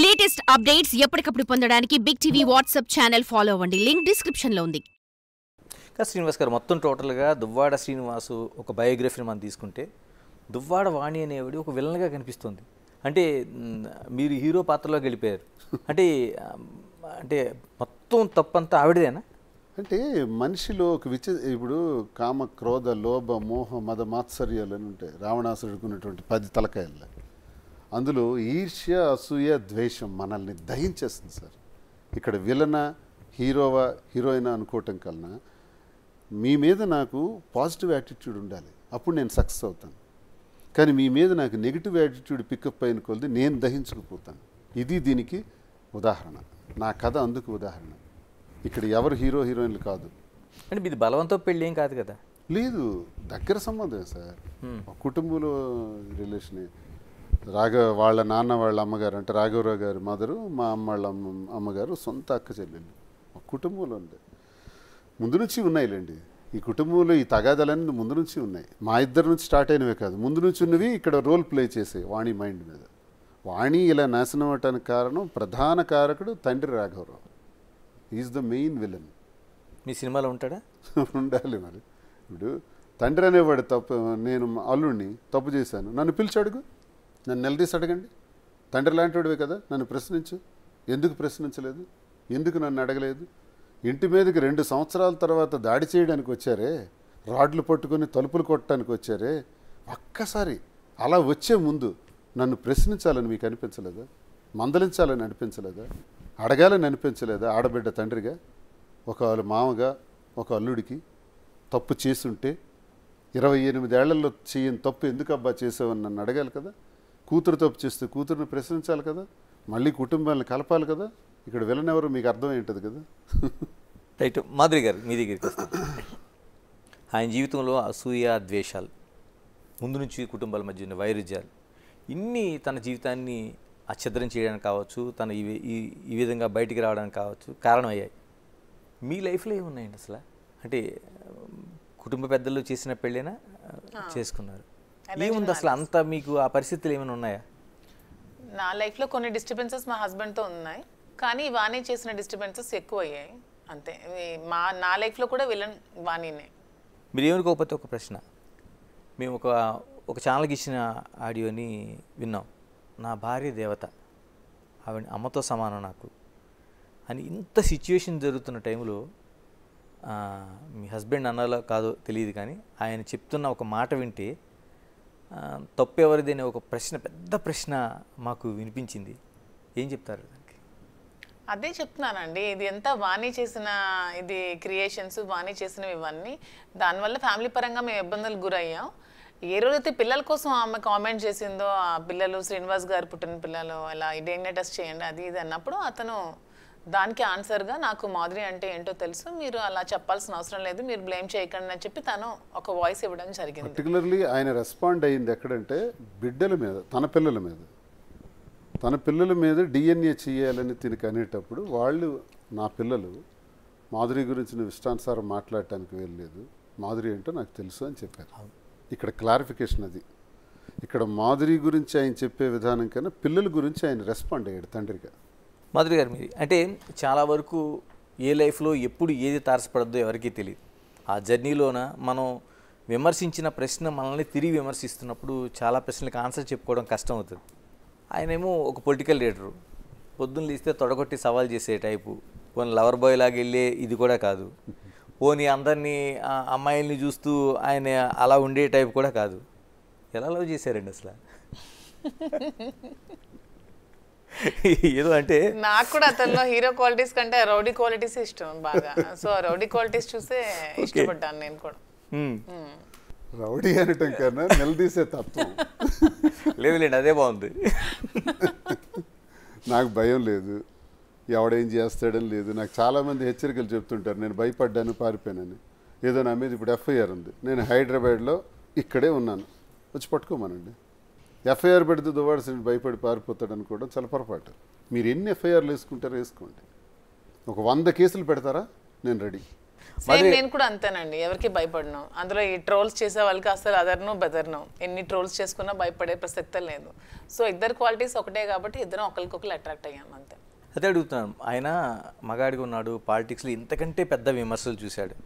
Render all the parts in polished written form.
Latest updates ఎప్పటికప్పుడు పొందడానికి big TV WhatsApp channel follow అవ్వండి. లింక్ డిస్క్రిప్షన్ లో ఉంది. శ్రీనివాస్ గారు మొత్తం టోటల్గా దువ్వాడ శ్రీనివాసు ఒక బయోగ్రఫీని మనం తీసుకుంటే దువ్వాడ వాణి అనేవాడు ఒక విలన్గా కనిపిస్తుంది. అంటే మీరు హీరో పాత్రలోకి వెళ్ళిపోయారు. అంటే అంటే మొత్తం తప్పంతా ఆవిడదేనా? అంటే మనిషిలో ఒక ఇప్పుడు కామ క్రోధ లోభ మోహ మద మాత్సర్యాలు అని ఉంటాయి. రావణాసురుడికి ఉన్నటువంటి 10 తలకాయలు. అందులో ఈర్ష్య అసూయ ద్వేషం మనల్ని దహించేస్తుంది సార్. ఇక్కడ విలన హీరోవా హీరోయినా అనుకోవటం కన్నా మీ మీద నాకు పాజిటివ్ యాటిట్యూడ్ ఉండాలి, అప్పుడు నేను సక్సెస్ అవుతాను. కానీ మీ మీద నాకు నెగిటివ్ యాటిట్యూడ్ పికప్ అయిన కొలది నేను దహించుకుపోతాను. ఇది దీనికి ఉదాహరణ. నా కథ అందుకు ఉదాహరణ. ఇక్కడ ఎవరు హీరో హీరోయిన్లు కాదు. అంటే మీది బలవంతో పెళ్ళి ఏం కాదు కదా? లేదు, దగ్గర సంబంధమే సార్. కుటుంబంలో రిలేషనే. వాళ్ళ నాన్న వాళ్ళ అమ్మగారు అంటే రాఘవరావు గారి మదరు, మా అమ్మ వాళ్ళ అమ్మగారు సొంత అక్క చెల్లెళ్ళు. మా కుటుంబంలో ఉంది, ముందు నుంచి ఉన్నాయిలేండి. ఈ కుటుంబంలో ఈ తగాదాలన్నీ ముందు నుంచి ఉన్నాయి. మా ఇద్దరి నుంచి స్టార్ట్ అయినవే కాదు, ముందు నుంచి ఉన్నవి ఇక్కడ రోల్ ప్లే చేసాయి వాణి మైండ్ మీద. వాణి ఇలా నాశనం అవటానికి కారణం, ప్రధాన కారకుడు తండ్రి రాఘవరావు. Is the main villain. మీ సినిమాలో ఉంటాడా? ఉండాలి మరి. ఇప్పుడు తండ్రి అనేవాడు తప్పు, నేను అల్లుడిని తప్పు చేశాను, నన్ను పిలిచి అడుగు, నన్ను నిలదీసి అడగండి. తండ్రి లాంటివాడివే కదా, నన్ను ప్రశ్నించు. ఎందుకు ప్రశ్నించలేదు, ఎందుకు నన్ను అడగలేదు? ఇంటి మీదకి 2 సంవత్సరాల తర్వాత దాడి చేయడానికి వచ్చారే, రాడ్లు పట్టుకొని తలుపులు కొట్టడానికి వచ్చారే, ఒక్కసారి అలా వచ్చే ముందు నన్ను ప్రశ్నించాలని మీకు అనిపించలేదా? మందలించాలని అనిపించలేదా? అడగాలని అనిపించలేదా? ఆడబిడ్డ తండ్రిగా, ఒక మామగా ఒక అల్లుడికి తప్పు చేసుంటే 28 ఏళ్లలో చేయని తప్పు ఎందుకు అబ్బా చేసావని నన్ను అడగాలి కదా. కూతురు తప్పు చేస్తే కూతురుని ప్రశ్నించాలి కదా, మళ్ళీ కుటుంబాలను కలపాలి కదా. ఇక్కడ విలన్ ఎవరు మీకు అర్థం ఏంటది కదా. రైట్. మాధురి గారు మీ దగ్గరికి వస్తాం. ఆయన జీవితంలో అసూయ ద్వేషాలు, ముందు నుంచి కుటుంబాల మధ్య ఉన్న వైరుధ్యాలు, ఇన్ని తన జీవితాన్ని అఛద్రం చేయడానికి కావచ్చు, తన ఈ విధంగా బయటికి రావడానికి కావచ్చు కారణమయ్యాయి. మీ లైఫ్లో ఏమున్నాయండి అసలు? అంటే కుటుంబ పెద్దలు చేసిన పెళ్ళైనా చేసుకున్నారు, ఏముంది అసలు అంతా? మీకు ఆ పరిస్థితులు ఏమైనా ఉన్నాయా? నా లైఫ్లో కొన్ని డిస్టర్బెన్సెస్ మా హస్బెండ్తో ఉన్నాయి, కానీ వాణి చేసిన డిస్టర్బెన్సెస్ ఎక్కువ అయ్యాయి అంతే. నా లైఫ్లో కూడా విలన్ వాణినే. మీరు ఏమనుకోకపోతే ఒక ప్రశ్న, మేము ఒక ఛానల్కి ఇచ్చిన ఆడియోని విన్నాం. నా భార్య దేవత, ఆవిడ అమ్మతో సమానం నాకు అని. ఇంత సిచ్యువేషన్ జరుగుతున్న టైంలో మీ హస్బెండ్ అన్నాలో కాదో తెలియదు, కానీ ఆయన చెప్తున్న ఒక మాట వింటే తప్పు ఎవరిది అనే ఒక ప్రశ్న, పెద్ద ప్రశ్న మాకు వినిపించింది. ఏం చెప్తారు దానికి? అదే చెప్తున్నానండి, ఇది ఎంత వాణి చేసిన ఇది క్రియేషన్స్, వాణి చేసినవి ఇవన్నీ. దానివల్ల ఫ్యామిలీ పరంగా మేము ఇబ్బందులకు గురయ్యాం. ఏ రోజైతే పిల్లల కోసం ఆమె కామెంట్ చేసిందో, ఆ పిల్లలు శ్రీనివాస్ గారు పుట్టిన పిల్లలు అలా డిఎన్ఏ టెస్ట్ చేయండి అది ఇది అన్నప్పుడు, అతను దానికి ఆన్సర్గా నాకు మాధురి అంటే ఏంటో తెలుసు, మీరు అలా చెప్పాల్సిన అవసరం లేదు, మీరు బ్లేమ్ చేయకండి అని చెప్పి తను ఒక వాయిస్ ఇవ్వడం జరిగింది. పర్టికులర్లీ ఆయన రెస్పాండ్ అయ్యింది ఎక్కడంటే బిడ్డల మీద, తన పిల్లల మీద డిఎన్ఏ చేయాలని తినకి అనేటప్పుడు, వాళ్ళు నా పిల్లలు మాధురి గురించి నువ్వు ఇష్టానుసారం మాట్లాడటానికి వెళ్ళలేదు, మాధురి ఏంటో నాకు తెలుసు అని చెప్పారు. ఇక్కడ క్లారిఫికేషన్ అది. ఇక్కడ మాధురి గురించి ఆయన చెప్పే విధానం కన్నా పిల్లల గురించి ఆయన రెస్పాండ్ అయ్యాడు తండ్రిగా. మాధురి గారు, మీరు అంటే చాలా వరకు ఏ లైఫ్లో ఎప్పుడు ఏది తారసపడద్దో ఎవరికీ తెలియదు. ఆ జర్నీలోన మనం విమర్శించిన ప్రశ్న మనల్ని తిరిగి విమర్శిస్తున్నప్పుడు చాలా ప్రశ్నలకు ఆన్సర్ చెప్పుకోవడం కష్టం అవుతుంది. ఆయనేమో ఒక పొలిటికల్ లీడరు, పొద్దున్న లేస్తే తొడగొట్టి సవాల్ చేసే టైపు, పోనీ లవర్ బాయ్ లాగా వెళ్ళే ఇది కూడా కాదు, పోనీ అందరినీ అమ్మాయిల్ని చూస్తూ ఆయన అలా ఉండే టైప్ కూడా కాదు. ఎలా లవ్ చేశారండి అసలు? ఏదో అంటే నాకు కూడా అతనిలో హీరో క్వాలిటీస్ కంటే రౌడీ క్వాలిటీస్ ఇష్టం బాగా. సో రౌడీ క్వాలిటీస్ చూసే ఇష్టపడ్డాను నేను కూడా. రౌడీ అనటం కన్నా నిలదీసే తత్వం. లేదులేండి, అదే బాగుంది. నాకు భయం లేదు, ఎవడేం చేస్తాడని లేదు. నాకు చాలామంది హెచ్చరికలు చెప్తుంటారు, నేను భయపడ్డాను పారిపోయానని. ఏదో నా మీద ఇప్పుడు ఎఫ్ఐఆర్ ఉంది, నేను హైదరాబాద్లో ఇక్కడే ఉన్నాను, వచ్చి పట్టుకోమనండి. ఎఫ్ఐఆర్ పెడితే దువ్వాడ శ్రీని భయపడి పారిపోతాడు అనుకోవడం చాలా పొరపాటు. మీరు ఎన్ని ఎఫ్ఐఆర్లు వేసుకుంటారో వేసుకోండి. ఒక 100 కేసులు పెడతారా, నేను రెడీ. సేమ్ నేను కూడా అంతేనండి, ఎవరికి భయపడను. అందులో ఈ ట్రోల్స్ చేసే వాళ్ళకి అసలు అదర్ను బెదర్ను, ఎన్ని ట్రోల్స్ చేసుకున్నా భయపడే ప్రసక్తే లేదు. సో ఇద్దరు క్వాలిటీస్ ఒకటే కాబట్టి ఇద్దరం ఒకరికొకరు అట్రాక్ట్ అయ్యాం అంతే. అదే అడుగుతున్నాను, ఆయన మగాడిగా ఉన్నాడు, పాలిటిక్స్లో ఇంతకంటే పెద్ద విమర్శలు చూశాడు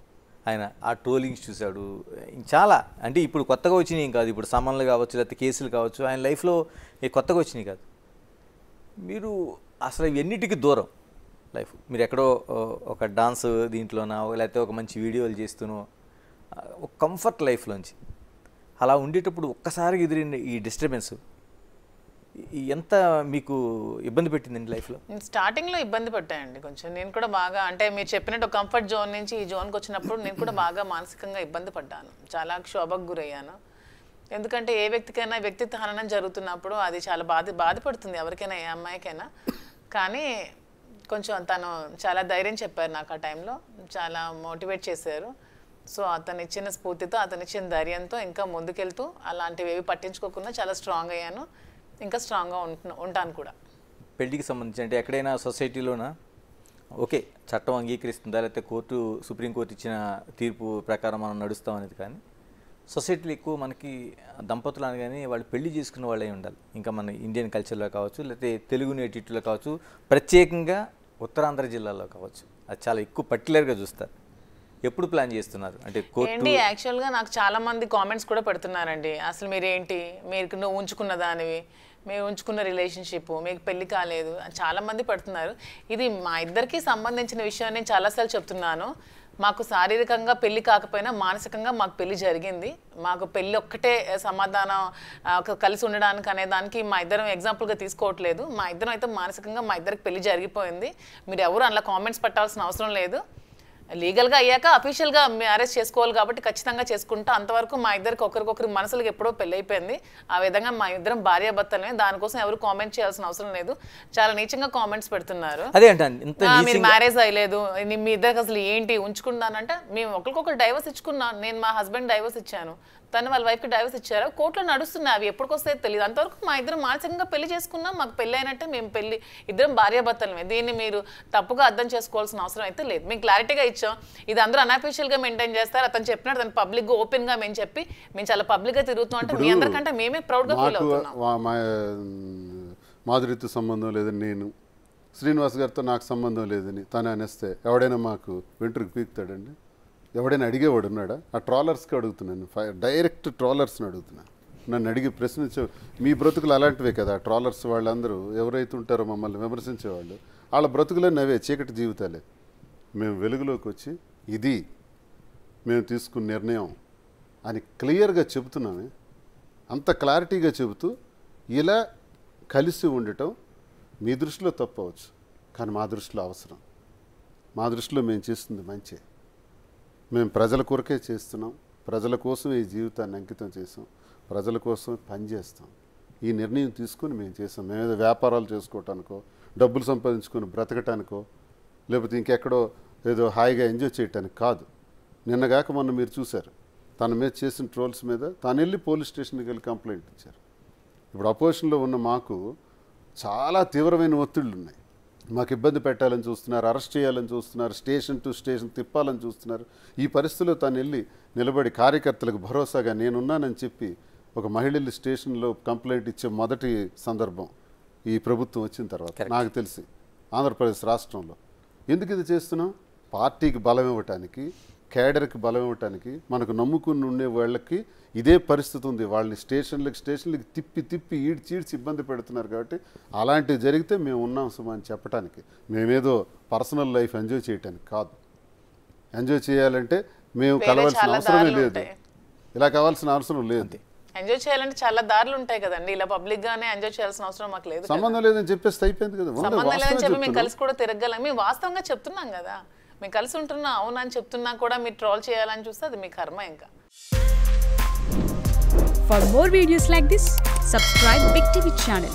ఆయన, ఆ ట్రోలింగ్స్ చూశాడు చాలా. అంటే ఇప్పుడు కొత్తగా వచ్చినాయి కాదు, ఇప్పుడు సమన్లు కావచ్చు లేకపోతే కేసులు కావచ్చు, ఆయన లైఫ్లో కొత్తగా వచ్చినాయి కాదు. మీరు అసలు ఎన్నిటికీ దూరం లైఫ్, మీరు ఎక్కడో ఒక డాన్స్ దీంట్లోనో లేకపోతే ఒక మంచి వీడియోలు చేస్తూనో ఒక కంఫర్ట్ లైఫ్లోంచి అలా ఉండేటప్పుడు ఒక్కసారి ఎదిరిన ఈ డిస్టర్బెన్స్ ఎంత మీకు ఇబ్బంది పెట్టిందండి లైఫ్లో? స్టార్టింగ్లో ఇబ్బంది పడ్డాయండి కొంచెం. నేను కూడా బాగా, అంటే మీరు చెప్పినట్టు కంఫర్ట్ జోన్ నుంచి ఈ జోన్కి వచ్చినప్పుడు నేను కూడా బాగా మానసికంగా ఇబ్బంది పడ్డాను, చాలా క్షోభకు గురయ్యాను. ఎందుకంటే ఏ వ్యక్తికైనా వ్యక్తిత్వ హననం జరుగుతున్నప్పుడు అది చాలా బాధపడుతుంది ఎవరికైనా, ఏ అమ్మాయికైనా. కానీ కొంచెం తను చాలా ధైర్యం చెప్పారు నాకు ఆ టైంలో, చాలా మోటివేట్ చేశారు. సో అతను ఇచ్చిన స్ఫూర్తితో, అతను ఇచ్చిన ధైర్యంతో ఇంకా ముందుకెళ్తూ అలాంటివి ఏవి పట్టించుకోకుండా చాలా స్ట్రాంగ్ అయ్యాను, ఇంకా స్ట్రాంగ్గా ఉంటాను కూడా. పెళ్లికి సంబంధించి అంటే ఎక్కడైనా సొసైటీలోనా ఓకే చట్టం అంగీకరిస్తుందా లేకపోతే సుప్రీంకోర్టు ఇచ్చిన తీర్పు ప్రకారం మనం నడుస్తాం అనేది, కానీ సొసైటీలో ఎక్కువ మనకి దంపతులు అనగానే వాళ్ళు పెళ్లి చేసుకున్న వాళ్ళే ఉండాలి. ఇంకా మన ఇండియన్ కల్చర్లో కావచ్చు లేకపోతే తెలుగు నేటివిటీలో కావచ్చు, ప్రత్యేకంగా ఉత్తరాంధ్ర జిల్లాలో కావచ్చు, అది చాలా ఎక్కువ పర్టికులర్గా చూస్తారు. ఎప్పుడు ప్లాన్ చేస్తున్నారు అంటే ఏంటి? యాక్చువల్గా నాకు చాలా మంది కామెంట్స్ కూడా పెడుతున్నారండి, అసలు మీరేంటి, నువ్వు ఉంచుకున్న దానివి, మీరు ఉంచుకున్న రిలేషన్షిప్, మీకు పెళ్లి కాలేదు, చాలా మంది పెడుతున్నారు. ఇది మా ఇద్దరికి సంబంధించిన విషయం. నేను చాలాసార్లు చెప్తున్నాను, మాకు శారీరకంగా పెళ్లి కాకపోయినా మానసికంగా మాకు పెళ్లి జరిగింది. మాకు పెళ్లి ఒక్కటే సమాధానం కలిసి ఉండడానికి అనే దానికి మా ఇద్దరం ఎగ్జాంపుల్గా తీసుకోవట్లేదు. మా ఇద్దరం అయితే మానసికంగా మా ఇద్దరికి పెళ్లి జరిగిపోయింది. మీరు ఎవరు అలా కామెంట్స్ పెట్టాల్సిన అవసరం లేదు. లీగల్గా అయ్యాక అఫీషియల్గా మ్యారేజ్ చేసుకోవాలి కాబట్టి ఖచ్చితంగా చేసుకుంటా. అంతవరకు మా ఇద్దరికి ఒకరికొకరి మనసులకు ఎప్పుడో పెళ్ళి అయిపోయింది. ఆ విధంగా మా ఇద్దరం భార్యాభర్తలమే, దానికోసం ఎవరు కామెంట్ చేయాల్సిన అవసరం లేదు. చాలా నీచంగా కామెంట్స్ పెడుతున్నారు. మీరు మ్యారేజ్ అయ్యలేదు, మీ ఇద్దరికి అసలు ఏంటి ఉంచుకున్నానంటే, మేము ఒకరికొకరు డైవర్స్ ఇచ్చుకున్నాం. నేను మా హస్బెండ్ డైవర్స్ ఇచ్చాను, తను వాళ్ళ వైఫ్కి డైవర్స్ ఇచ్చారు. కోర్టులో నడుస్తున్నాయి, అవి ఎప్పటికొస్తే తెలియదు. అంతవరకు మా ఇద్దరం మానసికంగా పెళ్లి చేసుకున్నాం, మాకు పెళ్ళి అయినట్టే, మేము పెళ్లి ఇద్దరం భార్యాభర్తలమే. దీన్ని మీరు తప్పుగా అర్థం చేసుకోవాల్సిన అవసరం అయితే లేదు. మేము క్లారిటీగా ఇచ్చాం, ఇది అందరూ అన్అఫీషియల్గా మెయింటైన్ చేస్తారు. అతను చెప్పినట్టు తను పబ్లిక్గా ఓపెన్గా మేము చాలా పబ్లిక్గా తిరుగుతాం అంటే మీ అందరికంటే మేమే ప్రౌడ్గా ఫీల్ అవుతున్నాం. మాధురితో సంబంధం లేదని నేను, శ్రీనివాస్ గారితో నాకు సంబంధం లేదని తను అనేస్తే ఎవడైనా మాకు వెంట్రుకు పీకుతాడండి? ఎవడైనా అడిగేవాడు ఉన్నాడా? ఆ ట్రాలర్స్కి అడుగుతున్నాను, డైరెక్ట్ ట్రాలర్స్ని అడుగుతున్నాను. నన్ను అడిగి ప్రశ్నించే మీ బ్రతుకులు అలాంటివే కదా. ట్రాలర్స్ వాళ్ళందరూ ఎవరైతే ఉంటారో మమ్మల్ని విమర్శించేవాళ్ళు, వాళ్ళ బ్రతుకులన్నీ అవే చీకటి జీవితాలే. మేము వెలుగులోకి వచ్చి ఇది మేము తీసుకున్న నిర్ణయం అని క్లియర్గా చెబుతున్నామే. అంత క్లారిటీగా చెబుతూ ఇలా కలిసి ఉండటం మీ దృష్టిలో తప్పవచ్చు, కానీ మా దృష్టిలో అవసరం. మా దృష్టిలో మేము చేస్తుంది మంచి. మేము ప్రజల కొరకే చేస్తున్నాం, ప్రజల కోసం ఈ జీవితాన్ని అంకితం చేసాం, ప్రజల కోసం పనిచేస్తాం. ఈ నిర్ణయం తీసుకుని మేము చేసాం. మేమేదో వ్యాపారాలు చేసుకోవటానికో, డబ్బులు సంపాదించుకొని బ్రతకటానికో, లేకపోతే ఇంకెక్కడో ఏదో హాయిగా ఎంజాయ్ చేయటానికి కాదు. నిన్నగాక మొన్న మీరు చూశారు, తన మీద చేసిన ట్రోల్స్ మీద తాను వెళ్ళి పోలీస్ స్టేషన్కి వెళ్ళి కంప్లైంట్ ఇచ్చారు. ఇప్పుడు అపోజిషన్లో ఉన్న మాకు చాలా తీవ్రమైన ఒత్తిళ్ళు ఉన్నాయి. మాకు ఇబ్బంది పెట్టాలని చూస్తున్నారు, అరెస్ట్ చేయాలని చూస్తున్నారు, స్టేషన్ టు స్టేషన్ తిప్పాలని చూస్తున్నారు. ఈ పరిస్థితిలో తను వెళ్ళి నిలబడి కార్యకర్తలకు భరోసాగా నేనున్నానని చెప్పి ఒక మహిళలు స్టేషన్లో కంప్లైంట్ ఇచ్చే మొదటి సందర్భం ఈ ప్రభుత్వం వచ్చిన తర్వాత నాకు తెలిసి ఆంధ్రప్రదేశ్ రాష్ట్రంలో. ఎందుకు ఇది చేస్తున్నాం? పార్టీకి బలం ఇవ్వటానికి, కేడర్కి బలం ఇవ్వటానికి. మనకు నమ్ముకుని ఉండే వాళ్ళకి ఇదే పరిస్థితి ఉంది. వాళ్ళని స్టేషన్లకి తిప్పి ఈడ్చి ఇబ్బంది పెడుతున్నారు. కాబట్టి అలాంటివి జరిగితే మేము ఉన్నాం సుమా అని చెప్పడానికి, మేమేదో పర్సనల్ లైఫ్ ఎంజాయ్ చేయటానికి కాదు. ఎంజాయ్ చేయాలంటే మేము కలవాల్సిన అవసరమే లేదు, ఇలా కావాల్సిన అవసరం లేదు. ఎంజాయ్ చేయాలంటే చాలా దారులు ఉంటాయి కదండి, ఇలా పబ్లిక్ గానే ఎంజాయ్ చేయాల్సిన అవసరం మాకు లేదు. సంబంధం లేదని చెప్పేసి అయిపోయింది కదా. సంబంధం లేదని చెప్పి మేము కలిసి కూడా తిరగలం. మేము వాస్తవంగా చెప్తున్నాం కదా, మేము కలిసి ఉంటున్నాం అవునని చెప్తున్నా కూడా మీరు ట్రోల్ చేయాలని చూస్తే అది మీ కర్మ. ఇంకా For more videos like this, subscribe Big TV channel.